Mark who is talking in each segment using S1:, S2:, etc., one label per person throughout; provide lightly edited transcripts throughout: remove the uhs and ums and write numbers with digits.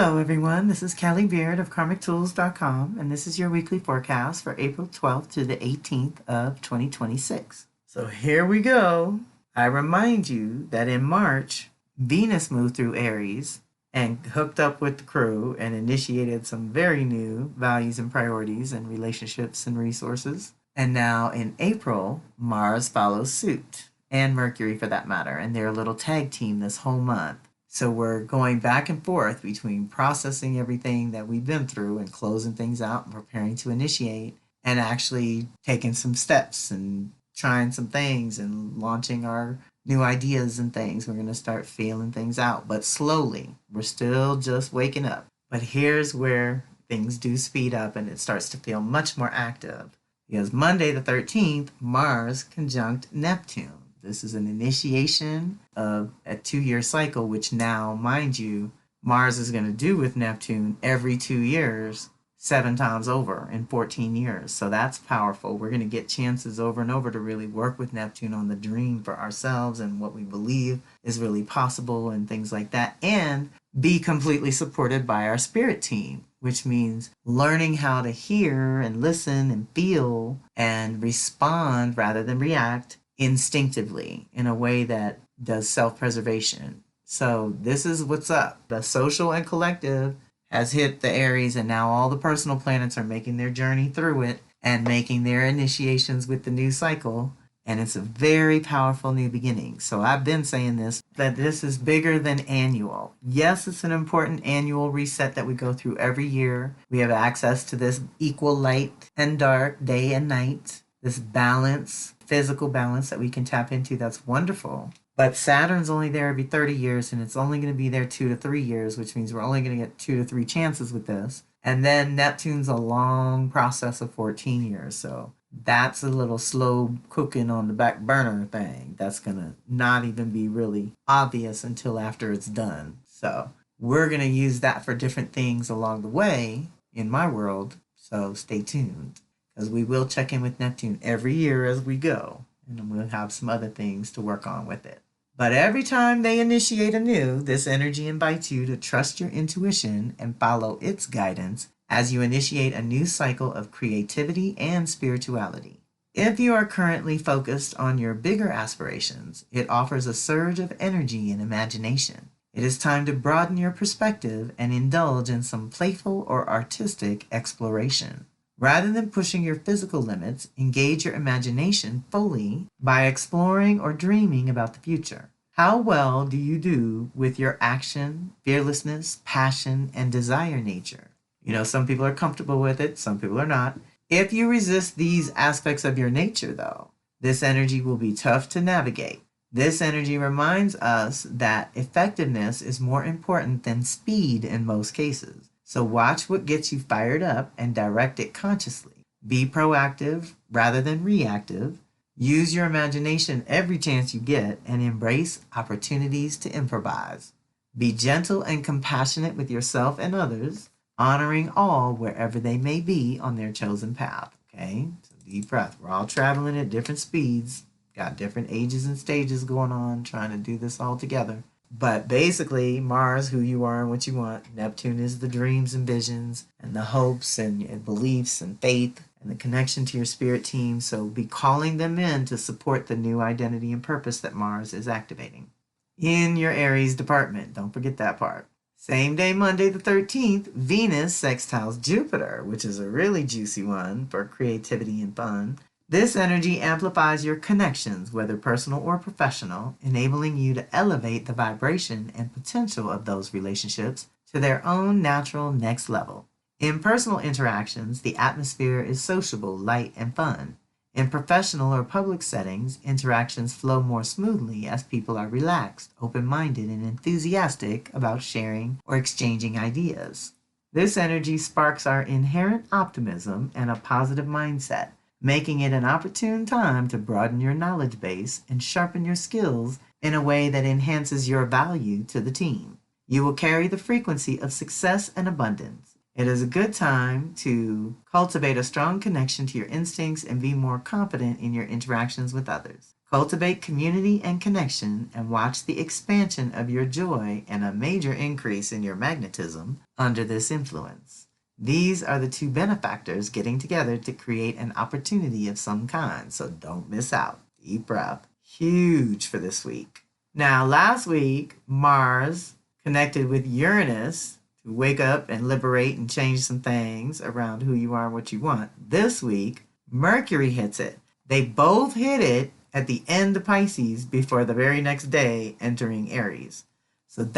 S1: Hello everyone, this is Kelly Beard of KarmicTools.com, and this is your weekly forecast for April 12th to the 18th of 2026. So here we go. I remind you that in March, Venus moved through Aries and hooked up with the crew and initiated some very new values and priorities and relationships and resources. And now in April, Mars follows suit, and Mercury for that matter, and they're a little tag team this whole month. So we're going back and forth between processing everything that we've been through and closing things out and preparing to initiate and actually taking some steps and trying some things and launching our new ideas and things. We're going to start feeling things out, but slowly. We're still just waking up. But here's where things do speed up and it starts to feel much more active. Because Monday the 13th, Mars conjunct Neptune. This is an initiation of a 2-year cycle, which now, mind you, Mars is going to do with Neptune every 2 years, 7 times over in 14 years. So that's powerful. We're going to get chances over and over to really work with Neptune on the dream for ourselves and what we believe is really possible and things like that, and be completely supported by our spirit team, which means learning how to hear and listen and feel and respond rather than react instinctively in a way that does self-preservation. So this is what's up. The social and collective has hit the Aries, and now all the personal planets are making their journey through it and making their initiations with the new cycle. And it's a very powerful new beginning. So I've been saying this, that this is bigger than annual. Yes, it's an important annual reset that we go through every year. We have access to this equal light and dark, day and night, this balance, physical balance that we can tap into. That's wonderful. But Saturn's only there every 30 years, and it's only going to be there 2 to 3 years, which means we're only going to get 2 to 3 chances with this. And then Neptune's a long process of 14 years. So that's a little slow cooking on the back burner thing. That's going to not even be really obvious until after it's done. So we're going to use that for different things along the way in my world. So stay tuned, because we will check in with Neptune every year as we go, and then we'll have some other things to work on with it. But every time they initiate anew, this energy invites you to trust your intuition and follow its guidance as you initiate a new cycle of creativity and spirituality. If you are currently focused on your bigger aspirations, it offers a surge of energy and imagination. It is time to broaden your perspective and indulge in some playful or artistic exploration. Rather than pushing your physical limits, engage your imagination fully by exploring or dreaming about the future. How well do you do with your action, fearlessness, passion, and desire nature? You know, some people are comfortable with it, some people are not. If you resist these aspects of your nature, though, this energy will be tough to navigate. This energy reminds us that effectiveness is more important than speed in most cases. So watch what gets you fired up and direct it consciously. Be proactive rather than reactive. Use your imagination every chance you get and embrace opportunities to improvise. Be gentle and compassionate with yourself and others, honoring all wherever they may be on their chosen path. Okay? So deep breath. We're all traveling at different speeds, got different ages and stages going on, trying to do this all together. But basically, Mars, who you are and what you want. Neptune is the dreams and visions and the hopes and beliefs and faith and the connection to your spirit team. So be calling them in to support the new identity and purpose that Mars is activating. In your Aries department, don't forget that part. Same day, Monday the 13th, Venus sextiles Jupiter, which is a really juicy one for creativity and fun. This energy amplifies your connections, whether personal or professional, enabling you to elevate the vibration and potential of those relationships to their own natural next level. In personal interactions, the atmosphere is sociable, light, and fun. In professional or public settings, interactions flow more smoothly as people are relaxed, open-minded, and enthusiastic about sharing or exchanging ideas. This energy sparks our inherent optimism and a positive mindset, making it an opportune time to broaden your knowledge base and sharpen your skills in a way that enhances your value to the team. You will carry the frequency of success and abundance. It is a good time to cultivate a strong connection to your instincts and be more confident in your interactions with others. Cultivate community and connection and watch the expansion of your joy and a major increase in your magnetism under this influence. These are the two benefactors getting together to create an opportunity of some kind, so don't miss out. Deep breath. Huge for this week. Now, last week, Mars connected with Uranus to wake up and liberate and change some things around who you are and what you want. This week, Mercury hits it. They both hit it at the end of Pisces before the very next day entering Aries. So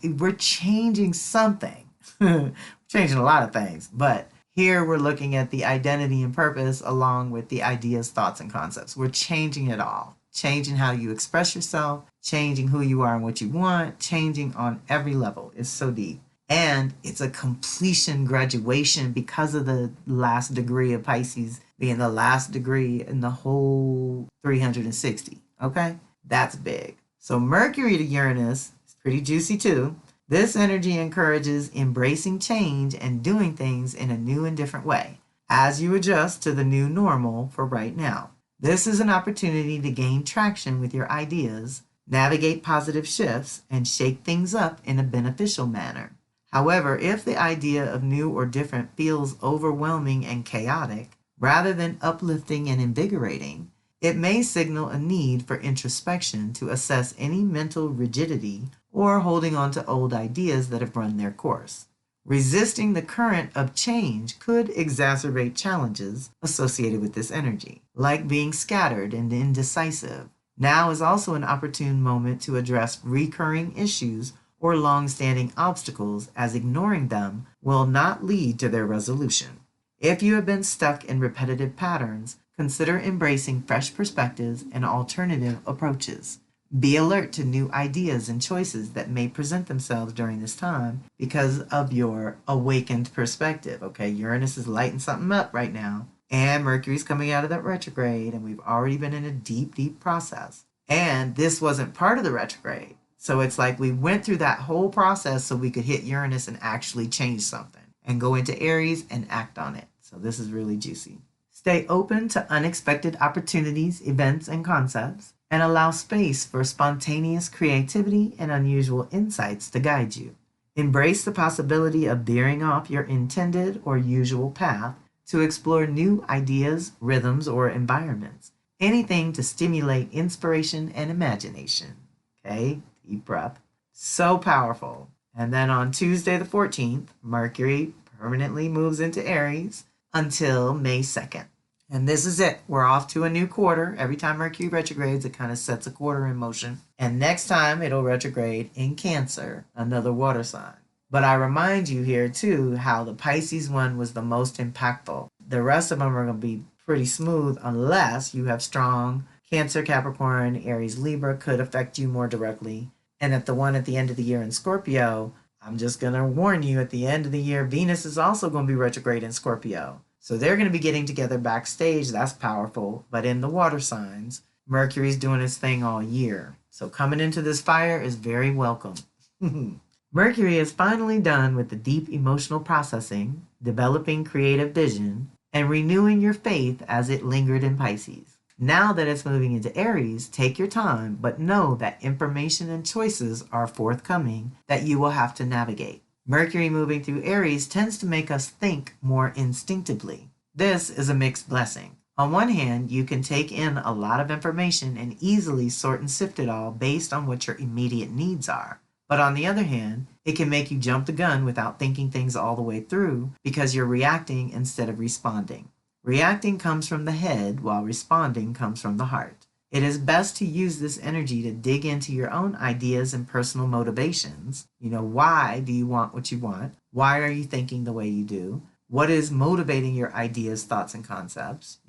S1: we're changing something. Changing a lot of things, but here we're looking at the identity and purpose along with the ideas, thoughts, and concepts. We're changing it all. Changing how you express yourself, changing who you are and what you want, changing on every level. It's so deep. And it's a completion graduation because of the last degree of Pisces being the last degree in the whole 360. Okay? That's big. So Mercury to Uranus is pretty juicy too. This energy encourages embracing change and doing things in a new and different way as you adjust to the new normal for right now. This is an opportunity to gain traction with your ideas, navigate positive shifts, and shake things up in a beneficial manner. However, if the idea of new or different feels overwhelming and chaotic, rather than uplifting and invigorating, it may signal a need for introspection to assess any mental rigidity or holding on to old ideas that have run their course. Resisting the current of change could exacerbate challenges associated with this energy, like being scattered and indecisive. Now is also an opportune moment to address recurring issues or long-standing obstacles, as ignoring them will not lead to their resolution. If you have been stuck in repetitive patterns, consider embracing fresh perspectives and alternative approaches. Be alert to new ideas and choices that may present themselves during this time because of your awakened perspective. Okay, Uranus is lighting something up right now, and Mercury's coming out of that retrograde, and we've already been in a deep, deep process. And this wasn't part of the retrograde. So it's like we went through that whole process so we could hit Uranus and actually change something and go into Aries and act on it. So this is really juicy. Stay open to unexpected opportunities, events, and concepts, and allow space for spontaneous creativity and unusual insights to guide you. Embrace the possibility of veering off your intended or usual path to explore new ideas, rhythms, or environments. Anything to stimulate inspiration and imagination. Okay, deep breath. So powerful. And then on Tuesday the 14th, Mercury permanently moves into Aries until May 2nd. And this is it. We're off to a new quarter. Every time Mercury retrogrades, it kind of sets a quarter in motion. And next time, it'll retrograde in Cancer, another water sign. But I remind you here, too, how the Pisces one was the most impactful. The rest of them are going to be pretty smooth unless you have strong Cancer, Capricorn, Aries, Libra could affect you more directly. And at the one at the end of the year in Scorpio, I'm just going to warn you, at the end of the year, Venus is also going to be retrograde in Scorpio. So they're going to be getting together backstage. That's powerful. But in the water signs, Mercury's doing his thing all year. So coming into this fire is very welcome. Mercury is finally done with the deep emotional processing, developing creative vision, and renewing your faith as it lingered in Pisces. Now that it's moving into Aries, take your time, but know that information and choices are forthcoming that you will have to navigate. Mercury moving through Aries tends to make us think more instinctively. This is a mixed blessing. On one hand, you can take in a lot of information and easily sort and sift it all based on what your immediate needs are. But on the other hand, it can make you jump the gun without thinking things all the way through because you're reacting instead of responding. Reacting comes from the head while responding comes from the heart. It is best to use this energy to dig into your own ideas and personal motivations. Why do you want what you want? Why are you thinking the way you do? What is motivating your ideas, thoughts, and concepts?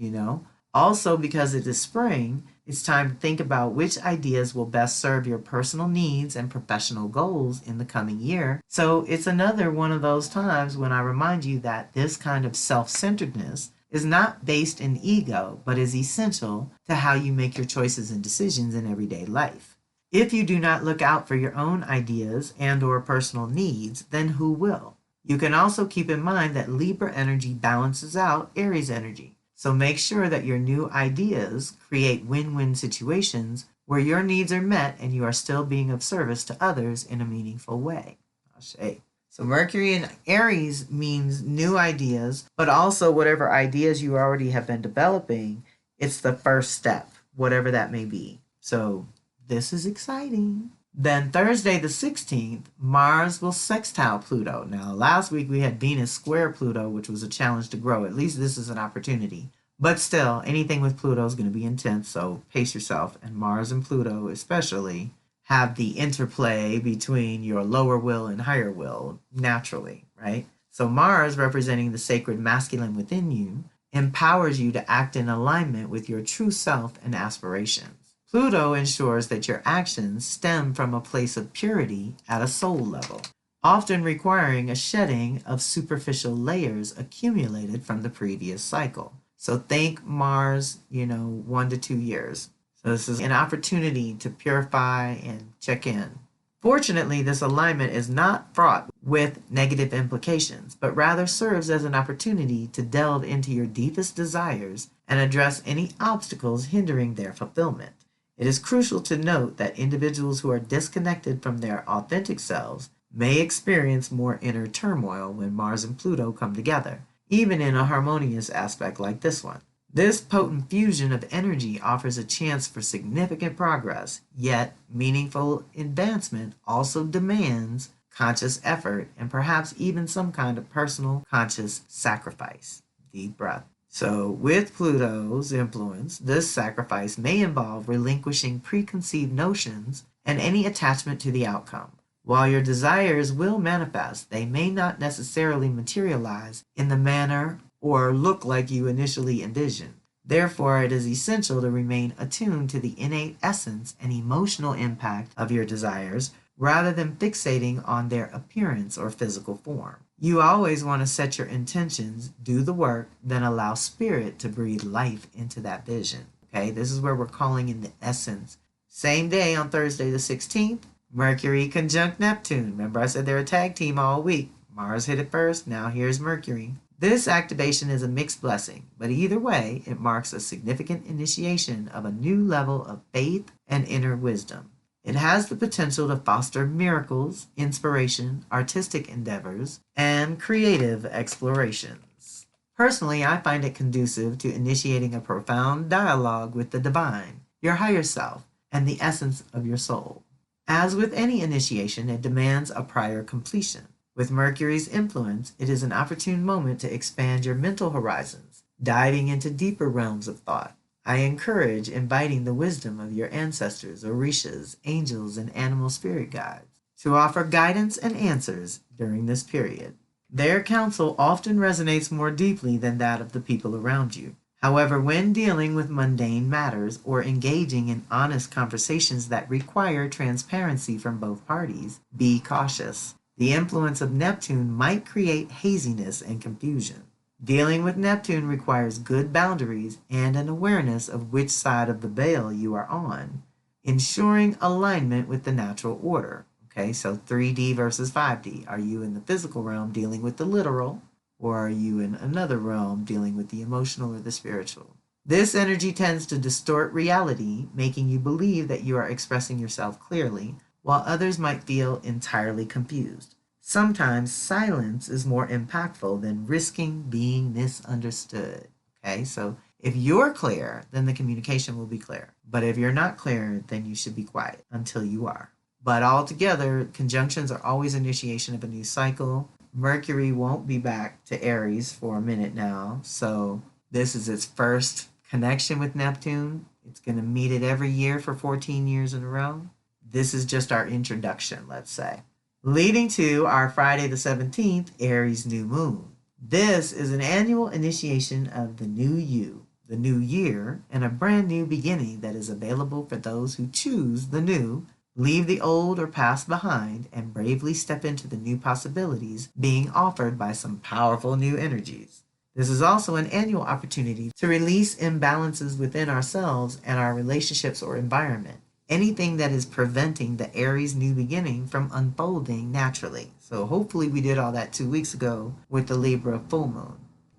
S1: Also, because it is spring, it's time to think about which ideas will best serve your personal needs and professional goals in the coming year. So it's another one of those times when I remind you that this kind of self-centeredness is not based in ego, but is essential to how you make your choices and decisions in everyday life. If you do not look out for your own ideas and/or personal needs, then who will? You can also keep in mind that Libra energy balances out Aries energy. So make sure that your new ideas create win-win situations where your needs are met and you are still being of service to others in a meaningful way. Ashe. So Mercury in Aries means new ideas, but also whatever ideas you already have been developing, it's the first step, whatever that may be. So this is exciting. Then Thursday the 16th, Mars will sextile Pluto. Now, last week we had Venus square Pluto, which was a challenge to grow. At least this is an opportunity. But still, anything with Pluto is going to be intense, so pace yourself. And Mars and Pluto especially have the interplay between your lower will and higher will naturally, right? So Mars, representing the sacred masculine within you, empowers you to act in alignment with your true self and aspirations. Pluto ensures that your actions stem from a place of purity at a soul level, often requiring a shedding of superficial layers accumulated from the previous cycle. So think Mars, 1 to 2 years. So this is an opportunity to purify and check in. Fortunately, this alignment is not fraught with negative implications, but rather serves as an opportunity to delve into your deepest desires and address any obstacles hindering their fulfillment. It is crucial to note that individuals who are disconnected from their authentic selves may experience more inner turmoil when Mars and Pluto come together, even in a harmonious aspect like this one. This potent fusion of energy offers a chance for significant progress, yet meaningful advancement also demands conscious effort and perhaps even some kind of personal conscious sacrifice. Deep breath. So with Pluto's influence, this sacrifice may involve relinquishing preconceived notions and any attachment to the outcome. While your desires will manifest, they may not necessarily materialize in the manner or look like you initially envisioned. Therefore, it is essential to remain attuned to the innate essence and emotional impact of your desires rather than fixating on their appearance or physical form. You always want to set your intentions, do the work, then allow spirit to breathe life into that vision. Okay, this is where we're calling in the essence. Same day on Thursday the 16th, Mercury conjunct Neptune. Remember I said they're a tag team all week. Mars hit it first, now here's Mercury. This activation is a mixed blessing, but either way, it marks a significant initiation of a new level of faith and inner wisdom. It has the potential to foster miracles, inspiration, artistic endeavors, and creative explorations. Personally, I find it conducive to initiating a profound dialogue with the divine, your higher self, and the essence of your soul. As with any initiation, it demands a prior completion. With Mercury's influence, it is an opportune moment to expand your mental horizons, diving into deeper realms of thought. I encourage inviting the wisdom of your ancestors, orishas, angels, and animal spirit guides to offer guidance and answers during this period. Their counsel often resonates more deeply than that of the people around you. However, when dealing with mundane matters or engaging in honest conversations that require transparency from both parties, be cautious. The influence of Neptune might create haziness and confusion. Dealing with Neptune requires good boundaries and an awareness of which side of the veil you are on, ensuring alignment with the natural order. Okay, so 3D versus 5D. Are you in the physical realm dealing with the literal, or are you in another realm dealing with the emotional or the spiritual? This energy tends to distort reality, making you believe that you are expressing yourself clearly, while others might feel entirely confused. Sometimes silence is more impactful than risking being misunderstood. Okay, so if you're clear, then the communication will be clear. But if you're not clear, then you should be quiet until you are. But altogether, conjunctions are always initiation of a new cycle. Mercury won't be back to Aries for a minute now, so this is its first connection with Neptune. It's going to meet it every year for 14 years in a row. This is just our introduction, let's say. Leading to our Friday the 17th, Aries new moon. This is an annual initiation of the new you, the new year, and a brand new beginning that is available for those who choose the new, leave the old or past behind, and bravely step into the new possibilities being offered by some powerful new energies. This is also an annual opportunity to release imbalances within ourselves and our relationships or environment. Anything that is preventing the Aries new beginning from unfolding naturally. So hopefully we did all that 2 weeks ago with the Libra full moon.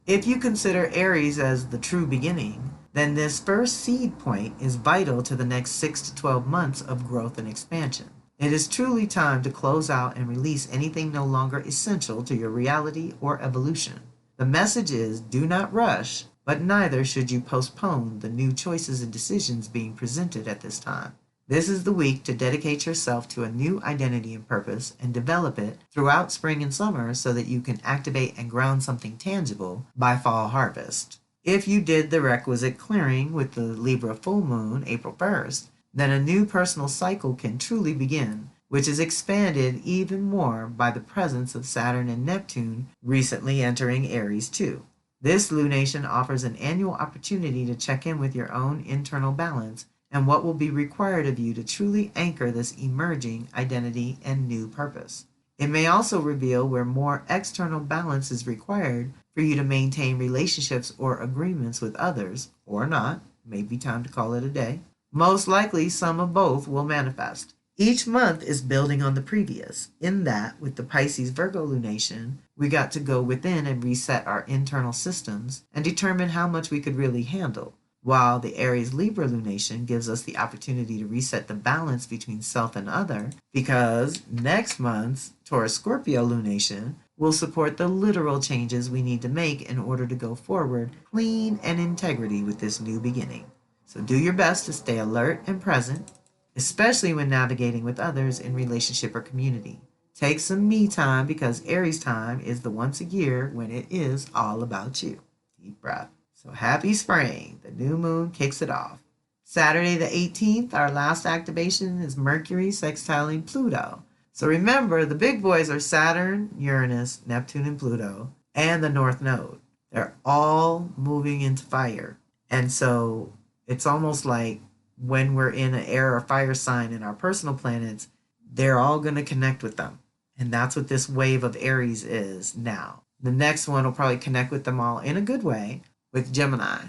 S1: If you consider Aries as the true beginning, then this first seed point is vital to the next 6 to 12 months of growth and expansion. It is truly time to close out and release anything no longer essential to your reality or evolution. The message is do not rush, but neither should you postpone the new choices and decisions being presented at this time. This is the week to dedicate yourself to a new identity and purpose and develop it throughout spring and summer so that you can activate and ground something tangible by fall harvest. If you did the requisite clearing with the Libra full moon April 1st, then a new personal cycle can truly begin, which is expanded even more by the presence of Saturn and Neptune recently entering Aries too. This lunation offers an annual opportunity to check in with your own internal balance and what will be required of you to truly anchor this emerging identity and new purpose. It may also reveal where more external balance is required for you to maintain relationships or agreements with others, or not. May be time to call it a day. Most likely, some of both will manifest. Each month is building on the previous, in that, with the Pisces Virgo lunation, we got to go within and reset our internal systems and determine how much we could really handle, while the Aries Libra lunation gives us the opportunity to reset the balance between self and other, because next month's Taurus Scorpio lunation will support the literal changes we need to make in order to go forward clean and integrity with this new beginning. So do your best to stay alert and present, especially when navigating with others in relationship or community. Take some me time because Aries time is the once a year when it is all about you. Deep breath. So happy spring. The new moon kicks it off. Saturday the 18th, our last activation is Mercury sextiling Pluto. So remember, the big boys are Saturn, Uranus, Neptune, and Pluto, and the North Node. They're all moving into fire. And so it's almost like when we're in an air or fire sign in our personal planets, they're all going to connect with them. And that's what this wave of Aries is now. The next one will probably connect with them all in a good way with Gemini,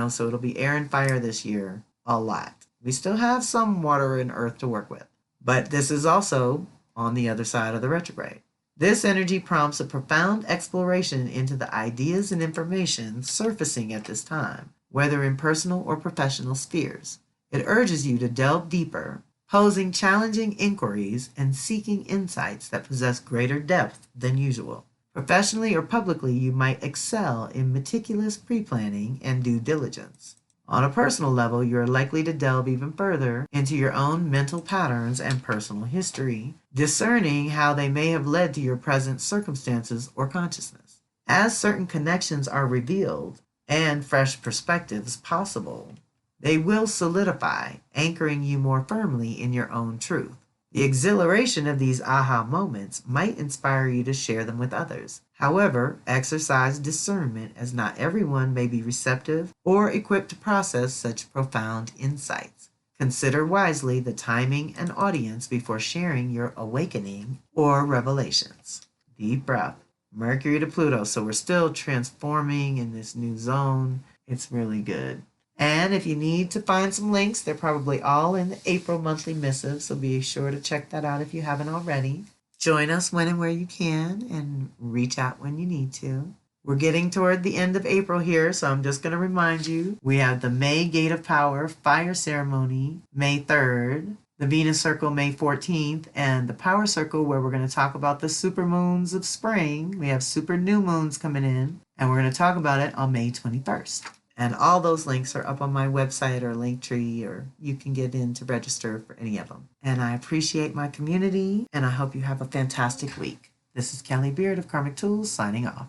S1: so it'll be air and fire this year a lot. We still have some water and earth to work with, but this is also on the other side of the retrograde. This energy prompts a profound exploration into the ideas and information surfacing at this time, whether in personal or professional spheres. It urges you to delve deeper, posing challenging inquiries and seeking insights that possess greater depth than usual. Professionally or publicly, you might excel in meticulous pre-planning and due diligence. On a personal level, you are likely to delve even further into your own mental patterns and personal history, discerning how they may have led to your present circumstances or consciousness. As certain connections are revealed and fresh perspectives possible, they will solidify, anchoring you more firmly in your own truth. The exhilaration of these aha moments might inspire you to share them with others. However, exercise discernment, as not everyone may be receptive or equipped to process such profound insights. Consider wisely the timing and audience before sharing your awakening or revelations. Deep breath. Mercury to Pluto. So we're still transforming in this new zone. It's really good. And if you need to find some links, they're probably all in the April monthly missive, so be sure to check that out if you haven't already. Join us when and where you can, and reach out when you need to. We're getting toward the end of April here, so I'm just going to remind you, we have the May Gate of Power Fire Ceremony, May 3rd, the Venus Circle, May 14th, and the Power Circle, where we're going to talk about the supermoons of spring. We have super new moons coming in, and we're going to talk about it on May 21st. And all those links are up on my website or Linktree, or you can get in to register for any of them. And I appreciate my community, and I hope you have a fantastic week. This is Kelly Beard of Karmic Tools signing off.